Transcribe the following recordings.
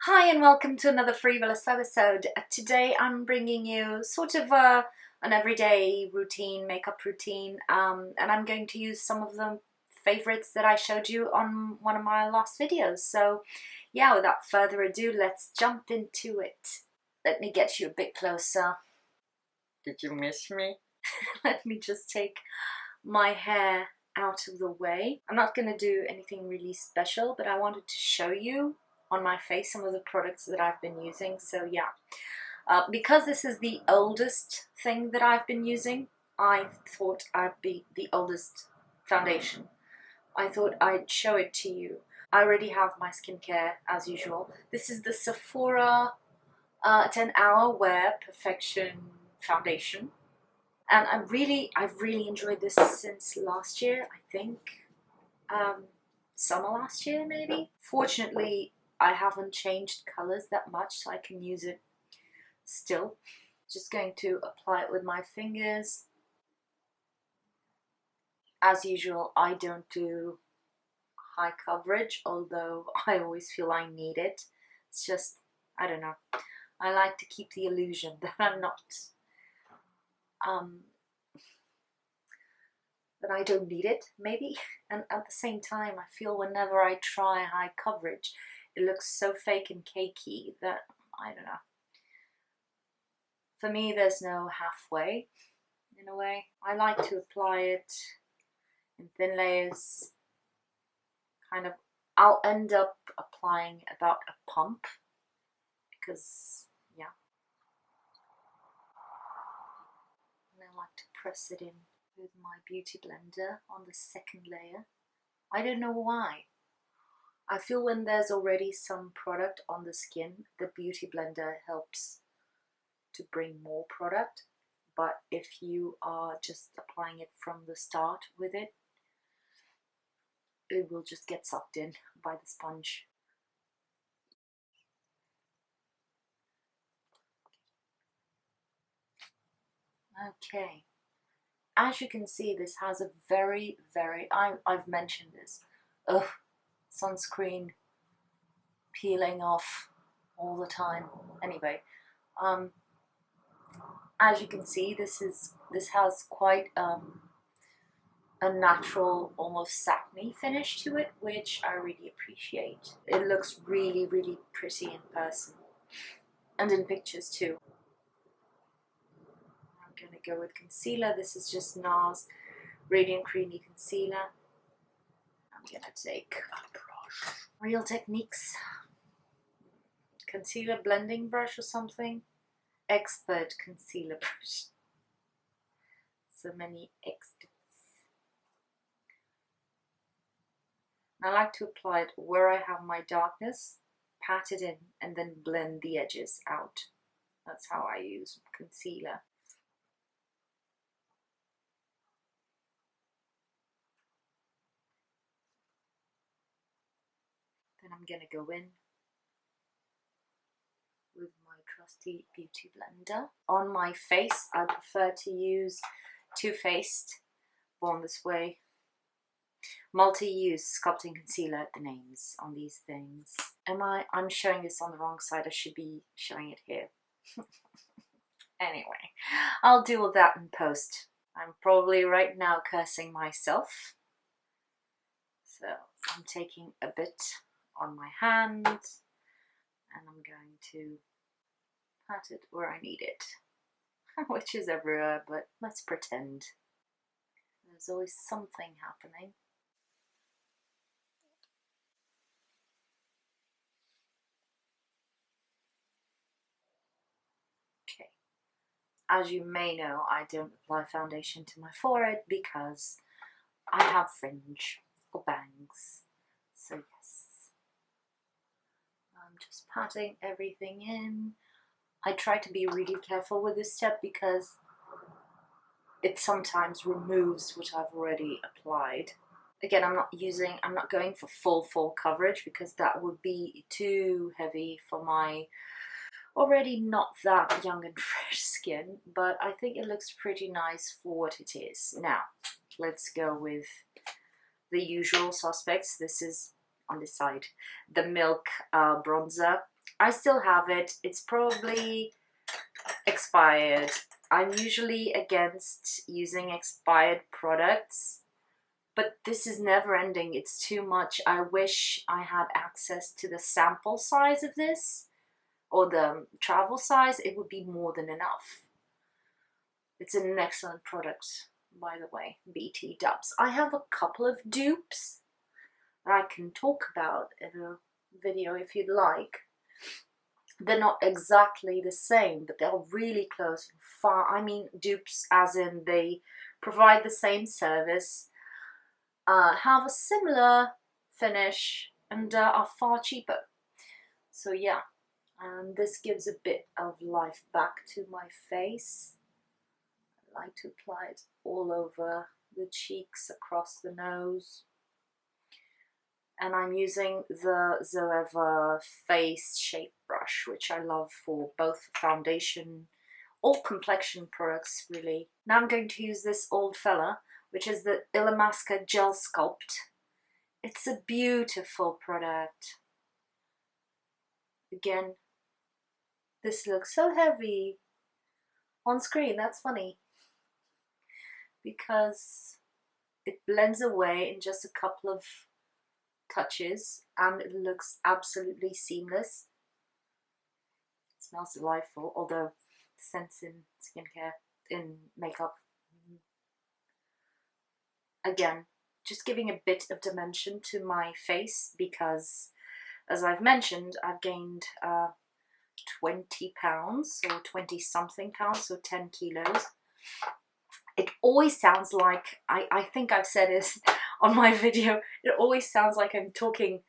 Hi and welcome to another free.volous episode. Today I'm bringing you sort of an everyday routine, makeup routine, and I'm going to use some of the favorites that I showed you on one of my last videos. So yeah, without further ado, let's jump into it. Let me get you a bit closer. Did you miss me? Let me just take my hair out of the way. I'm not going to do anything really special, but I wanted to show you on my face some of the products that I've been using. So yeah, because this is the oldest thing that I've been using, I thought I'd be the oldest foundation. I thought I'd show it to you. I already have my skincare as usual. This is the SEPHORA 10-Hour Wear Perfection Foundation. And I've really enjoyed this since last year, I think. Summer last year, maybe. Fortunately, I haven't changed colors that much, so I can use it still. Just going to apply it with my fingers. As usual, I don't do high coverage, although I always feel I need it. It's just, I don't know. I like to keep the illusion that I'm not, that I don't need it, maybe. And at the same time, I feel whenever I try high coverage, it looks so fake and cakey that, I don't know. For me, there's no halfway, in a way. I like to apply it in thin layers. Kind of, I'll end up applying about a pump, because, yeah. And I like to press it in with my beauty blender on the second layer. I don't know why. I feel when there's already some product on the skin, the beauty blender helps to bring more product. But if you are just applying it from the start with it, it will just get sucked in by the sponge. Okay. As you can see, this has a very, I've mentioned this, sunscreen peeling off all the time. Anyway, as you can see, this has quite a natural, almost satiny finish to it, which I really appreciate. It looks really, really pretty in person and in pictures too. I'm gonna go with concealer. This is just NARS Radiant Creamy Concealer. I'm gonna take a brush. Real Techniques concealer blending brush or something. Expert concealer brush. So many experts. I like to apply it where I have my darkness, pat it in, and then blend the edges out. That's how I use concealer. Then I'm gonna go in with my trusty beauty blender. On my face, I prefer to use Too Faced, Born This Way, multi-use sculpting concealer. The names on these things. I'm showing this on the wrong side. I should be showing it here. Anyway, I'll deal with that in post. I'm probably right now cursing myself. So I'm taking a bit on my hand and I'm going to pat it where I need it, which is everywhere, but let's pretend. There's always something happening. Okay. As you may know, I don't apply foundation to my forehead because I have fringe or bangs. So yes, I'm just patting everything in. I try to be really careful with this step because it sometimes removes what I've already applied. Again, I'm not going for full coverage because that would be too heavy for my already not that young and fresh skin, but I think it looks pretty nice for what it is. Now, let's go with the usual suspects. This is, on this side, the Milk bronzer. I still have it. It's probably expired. I'm usually against using expired products, but this is never ending. It's too much. I wish I had access to the sample size of this or the travel size. It would be more than enough. It's an excellent product, by the way, BT Dubs. I have a couple of dupes that I can talk about in a video if you'd like. They're not exactly the same, but they're really close and far. I mean dupes as in they provide the same service, have a similar finish, and are far cheaper. So yeah, and this gives a bit of life back to my face. I like to apply it all over the cheeks, across the nose. And I'm using the SUEDE face shape brush, which I love for both foundation, all complexion products really. Now I'm going to use this old fella, which is the Illamasqua Gel Sculpt. It's a beautiful product. Again, this looks so heavy on screen. That's funny, because it blends away in just a couple of touches and it looks absolutely seamless. It smells delightful, although scents in skincare, in makeup, again, just giving a bit of dimension to my face, because as I've mentioned, I've gained 20 pounds or 20 something pounds, so 10 kilos. It always sounds like, I think I've said this on my video, it always sounds like I'm talking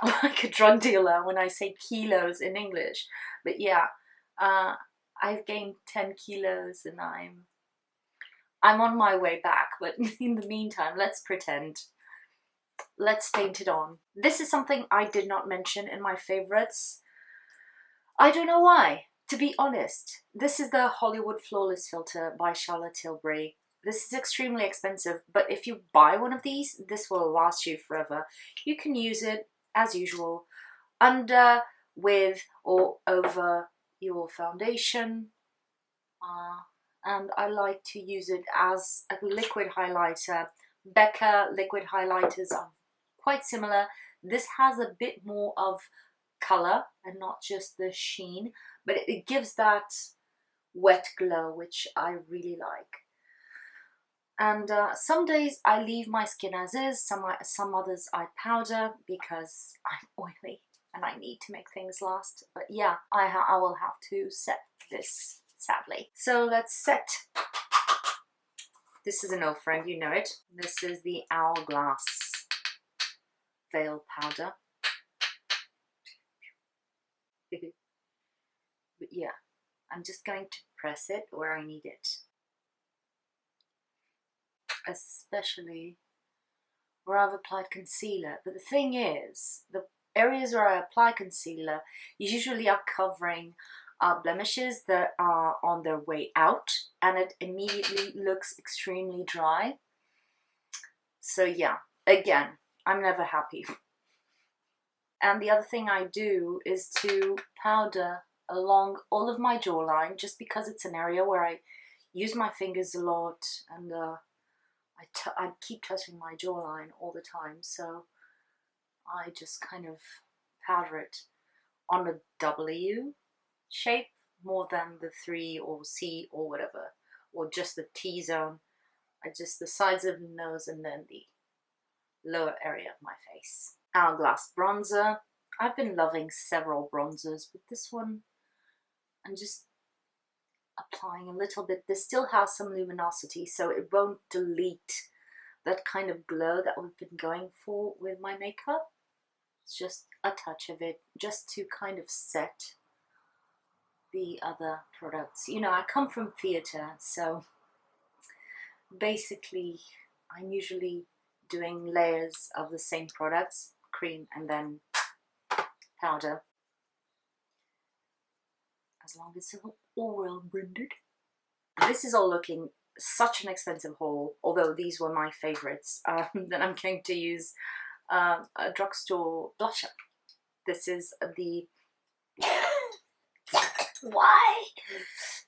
like a drug dealer when I say kilos in English. But yeah, I've gained 10 kilos and I'm on my way back. But in the meantime, let's pretend. Let's paint it on. This is something I did not mention in my favorites. I don't know why. To be honest, this is the Hollywood Flawless Filter by Charlotte Tilbury. This is extremely expensive, but if you buy one of these, this will last you forever. You can use it, as usual, under, with, or over your foundation. And I like to use it as a liquid highlighter. Becca liquid highlighters are quite similar. This has a bit more of color and not just the sheen, but it gives that wet glow, which I really like. And some days I leave my skin as is, some others I powder because I'm oily and I need to make things last. But yeah, I will have to set this, sadly. So let's set. This is an old friend, you know it. This is the Hourglass Veil Powder. But yeah, I'm just going to press it where I need it, especially where I've applied concealer. But the thing is, the areas where I apply concealer usually are covering blemishes that are on their way out, and it immediately looks extremely dry. So yeah, again, I'm never happy. And the other thing I do is to powder along all of my jawline, just because it's an area where I use my fingers a lot, and I keep touching my jawline all the time, so I just kind of powder it on a W shape more than the 3 or C or whatever, or just the T zone. Just the sides of the nose and then the lower area of my face. Hourglass bronzer. I've been loving several bronzers, but this one I'm just applying a little bit. This still has some luminosity, so it won't delete that kind of glow that we've been going for with my makeup. It's just a touch of it, just to kind of set the other products. You know, I come from theatre, so basically I'm usually doing layers of the same products, cream and then powder, as long as it's all well blended. This is all looking such an expensive haul, although these were my favorites. Then I'm going to use a drugstore blusher. This is the Why?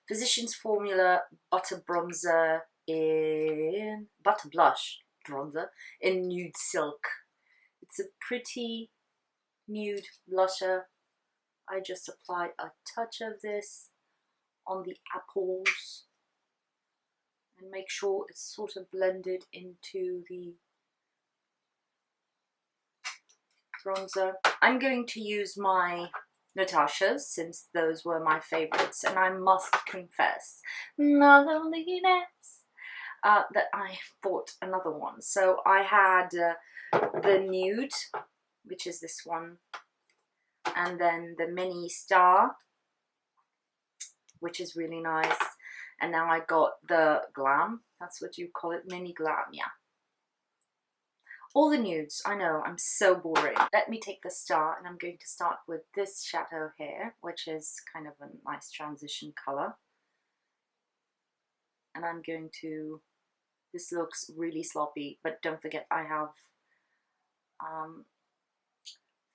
Physicians Formula Butter Bronzer in Butter Blush Bronzer in Nude Silk. It's a pretty nude blusher. I just apply a touch of this on the apples and make sure it's sort of blended into the bronzer. I'm going to use my Natasha's since those were my favorites, and I must confess, my loneliness, that I bought another one. So I had the Nude, which is this one, and then the Mini Star, which is really nice, and now I got the Glam, that's what you call it, Mini Glam, yeah. All the nudes, I know, I'm so boring. Let me take the Star, and I'm going to start with this shadow here, which is kind of a nice transition color. And I'm going to, this looks really sloppy, but don't forget I have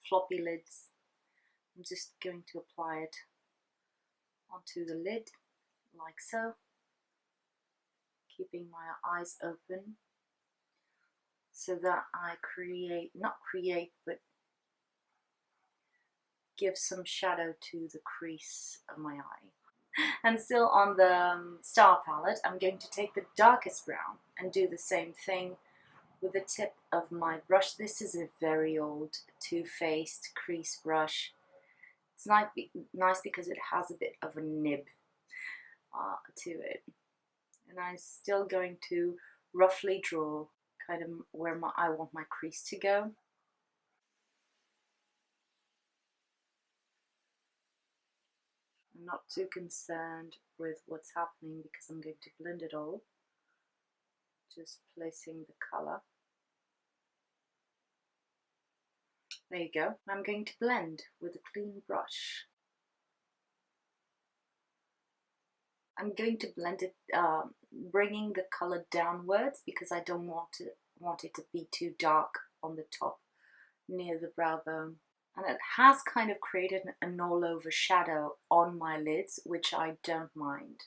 floppy lids. I'm just going to apply it onto the lid, like so, keeping my eyes open, so that I but give some shadow to the crease of my eye. And still on the Star palette, I'm going to take the darkest brown and do the same thing with the tip of my brush. This is a very old Too Faced crease brush. It's nice because it has a bit of a nib to it. And I'm still going to roughly draw kind of where I want my crease to go. I'm not too concerned with what's happening because I'm going to blend it all. Just placing the color. There you go. I'm going to blend with a clean brush. I'm going to blend it, bringing the color downwards because I don't want it to be too dark on the top near the brow bone. And it has kind of created an all-over shadow on my lids, which I don't mind.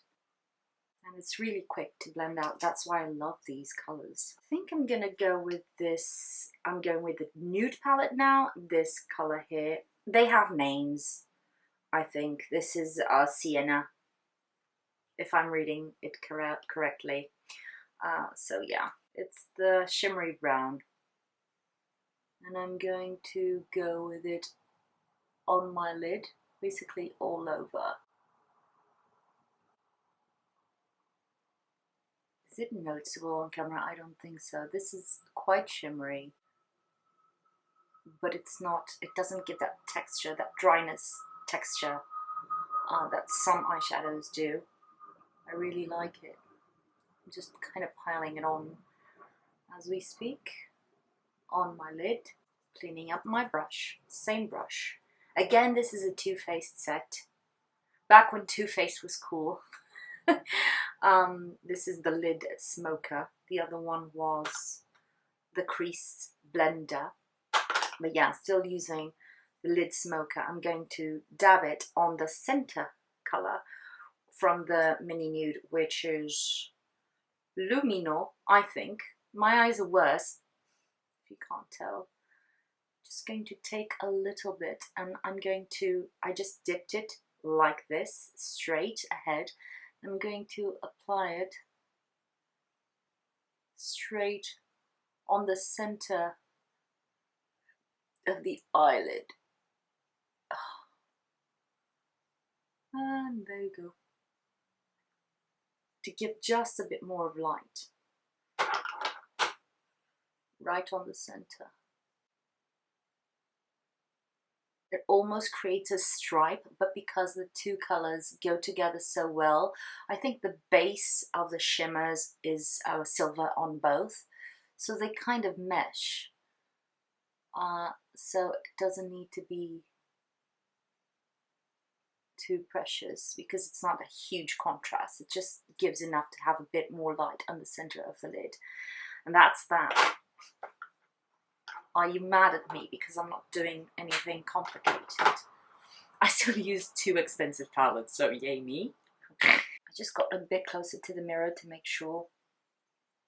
And it's really quick to blend out. That's why I love these colors. I think I'm gonna go with this. I'm going with the Nude palette now. This color here. They have names, I think. This is Sienna, if I'm reading it correctly. So yeah, it's the shimmery brown. And I'm going to go with it on my lid, basically all over. Is it noticeable on camera? I don't think so. This is quite shimmery, but it's not, it doesn't give that texture, that dryness texture that some eyeshadows do. I really like it. I'm just kind of piling it on as we speak on my lid, cleaning up my brush, same brush. Again, this is a Too Faced set, back when Too Faced was cool. This is the Lid Smoker. The other one was the Crease Blender. But yeah, still using the Lid Smoker. I'm going to dab it on the center color from the Mini Nude, which is Lumino, I think. My eyes are worse, if you can't tell. Just going to take a little bit, and I just dipped it like this, straight ahead. I'm going to apply it straight on the center of the eyelid. And there you go. To give just a bit more of light. Right on the center. It almost creates a stripe, but because the two colors go together so well, I think the base of the shimmers is silver on both, so they kind of mesh. So it doesn't need to be too precious because it's not a huge contrast. It just gives enough to have a bit more light on the center of the lid. And that's that. Are you mad at me because I'm not doing anything complicated? I still use 2 expensive palettes, so yay me. I just got a bit closer to the mirror to make sure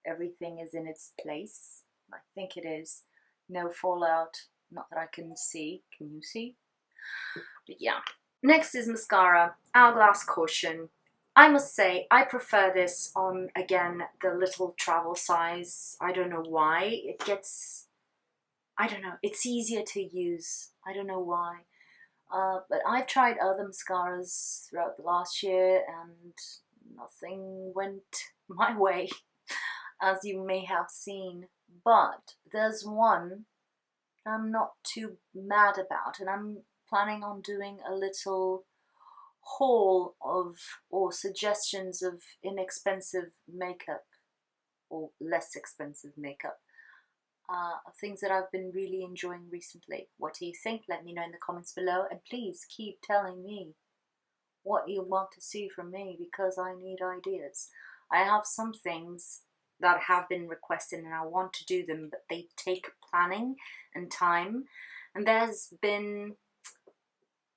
everything is in its place. I think it is. No fallout, not that I can see. Can you see? But yeah. Next is mascara, Hourglass Caution. I must say, I prefer this on, again, the little travel size. I don't know why. It gets, I don't know, it's easier to use. I don't know why. But I've tried other mascaras throughout the last year and nothing went my way, as you may have seen. But there's one I'm not too mad about, and I'm planning on doing a little haul of, or suggestions of, inexpensive makeup or less expensive makeup. Things that I've been really enjoying recently. What do you think? Let me know in the comments below, and please keep telling me what you want to see from me, because I need ideas. I have some things that have been requested and I want to do them, but they take planning and time, and there's been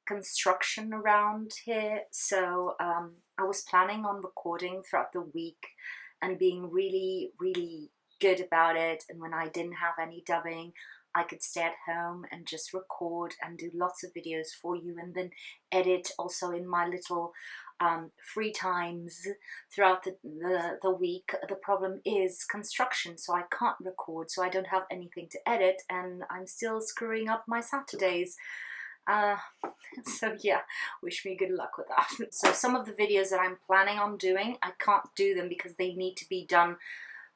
construction around here, so I was planning on recording throughout the week and being really good about it, and when I didn't have any dubbing, I could stay at home and just record and do lots of videos for you, and then edit also in my little free times throughout the week. The problem is construction, so I can't record, so I don't have anything to edit, and I'm still screwing up my Saturdays. So yeah, wish me good luck with that. So some of the videos that I'm planning on doing, I can't do them because they need to be done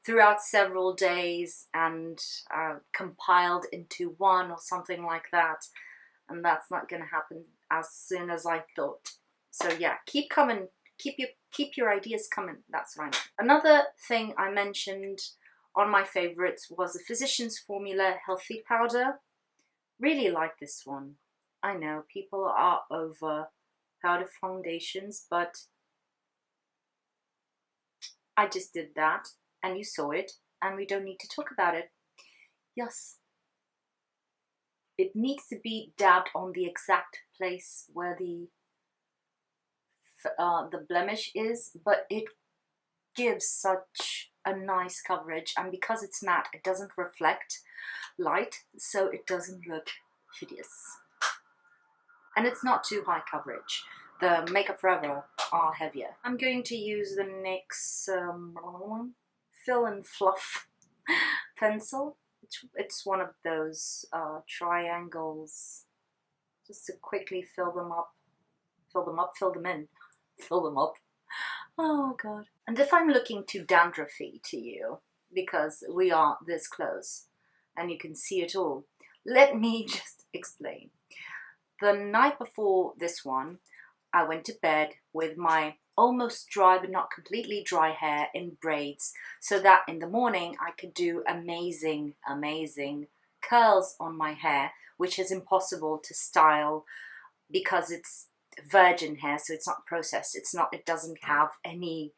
throughout several days and compiled into one or something like that, and that's not going to happen as soon as I thought. So yeah, keep coming, keep your ideas coming. That's what I meant. Another thing I mentioned on my favorites was the Physicians Formula Healthy Powder. Really like this one. I know people are over powder foundations, but I just did that and you saw it, and we don't need to talk about it. Yes, it needs to be dabbed on the exact place where the blemish is, but it gives such a nice coverage, and because it's matte, it doesn't reflect light, so it doesn't look hideous. And it's not too high coverage. The Makeup Forever are heavier. I'm going to use the NYX Fill and Fluff pencil. It's one of those triangles, just to quickly fill them up, fill them in, fill them up. Oh god. And if I'm looking too dandruffy to you, because we are this close and you can see it all, let me just explain. The night before this one, I went to bed with my almost dry but not completely dry hair in braids, so that in the morning I could do amazing curls on my hair, which is impossible to style because it's virgin hair, so it's not processed, it doesn't have any,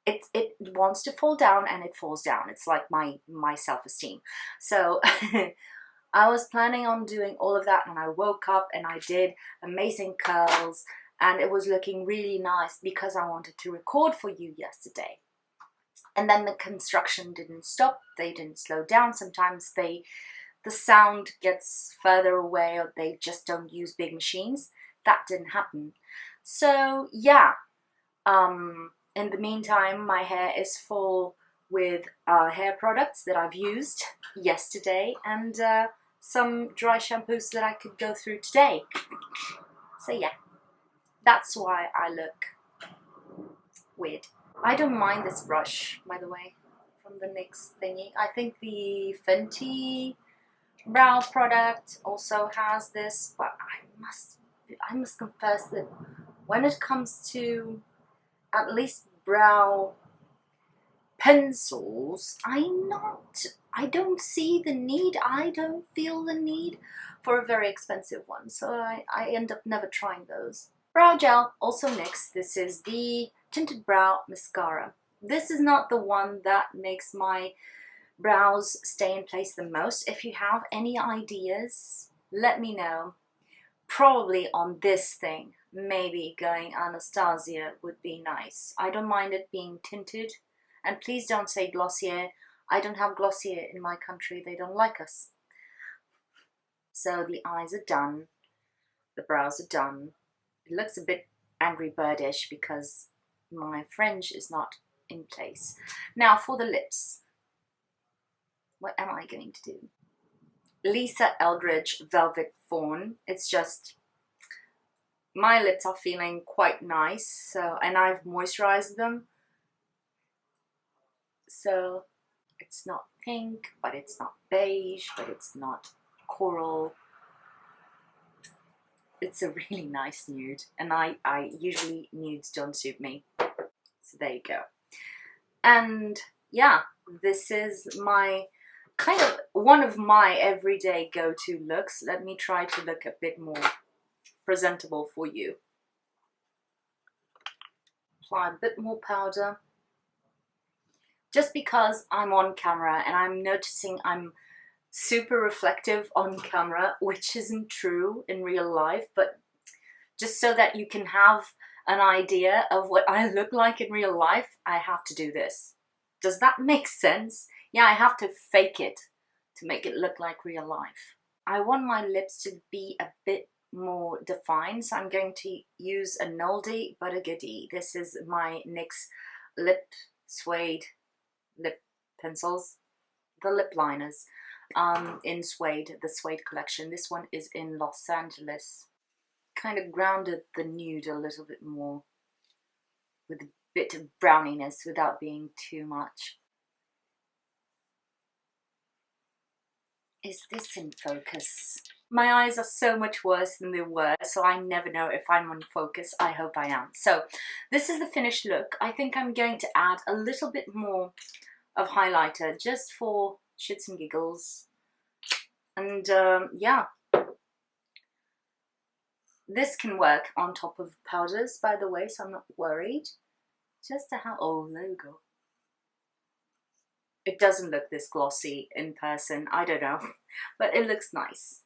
it wants to fall down and it falls down. It's like my self-esteem. So I was planning on doing all of that, and I woke up and I did amazing curls, and it was looking really nice because I wanted to record for you yesterday. And then the construction didn't stop, they didn't slow down. Sometimes the sound gets further away, or they just don't use big machines. That didn't happen. So yeah, in the meantime, my hair is full with hair products that I've used yesterday, and some dry shampoos that I could go through today. So yeah, that's why I look weird. I don't mind this brush, by the way, from the NYX thingy. I think the Fenty brow product also has this, but I must confess that when it comes to at least brow pencils, I don't see the need, I don't feel the need for a very expensive one, so I end up never trying those. Brow gel, also NYX. This is the Tinted Brow Mascara. This is not the one that makes my brows stay in place the most. If you have any ideas, let me know. probably on this thing, maybe going Anastasia would be nice. I don't mind it being tinted. And please don't say Glossier. I don't have Glossier in my country. They don't like us. So the eyes are done. The brows are done. It looks a bit Angry Birdish because my fringe is not in place. Now for the lips. What am I going to do? Lisa Eldridge Velvet Fawn. It's just, my lips are feeling quite nice, so, and I've moisturized them. So it's not pink, but it's not beige, but it's not coral. It's a really nice nude, and I usually nudes don't suit me. So there you go. And yeah, this is my kind of one of my everyday go-to looks. Let me try to look a bit more presentable for you. Apply a bit more powder. Just because I'm on camera and I'm noticing I'm super reflective on camera, which isn't true in real life, but just so that you can have an idea of what I look like in real life, I have to do this. Does that make sense? Yeah, I have to fake it to make it look like real life. I want my lips to be a bit more defined, so I'm going to use a oldie but a goodie. This is my NYX lip suede lip pencils, the lip liners in suede, the suede collection. This one is in Los Angeles. Kind of grounded the nude a little bit more with a bit of browniness without being too much. Is this in focus? My eyes are so much worse than they were, so I never know if I'm on focus. I hope I am. So this is the finished look. I think I'm going to add a little bit more of highlighter just for shits and giggles. And yeah, this can work on top of powders, by the way, so I'm not worried. Just to have, oh, there you go. It doesn't look this glossy in person, I don't know, but it looks nice.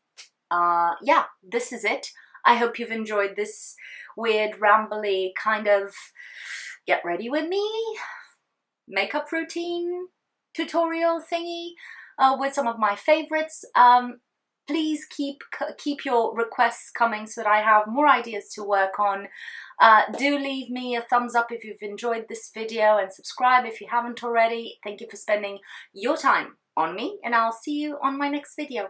Yeah, this is it. I hope you've enjoyed this weird, rambly kind of get ready with me makeup routine tutorial thingy with some of my favorites. Please keep your requests coming so that I have more ideas to work on. Do leave me a thumbs up if you've enjoyed this video and subscribe if you haven't already. Thank you for spending your time on me, and I'll see you on my next video.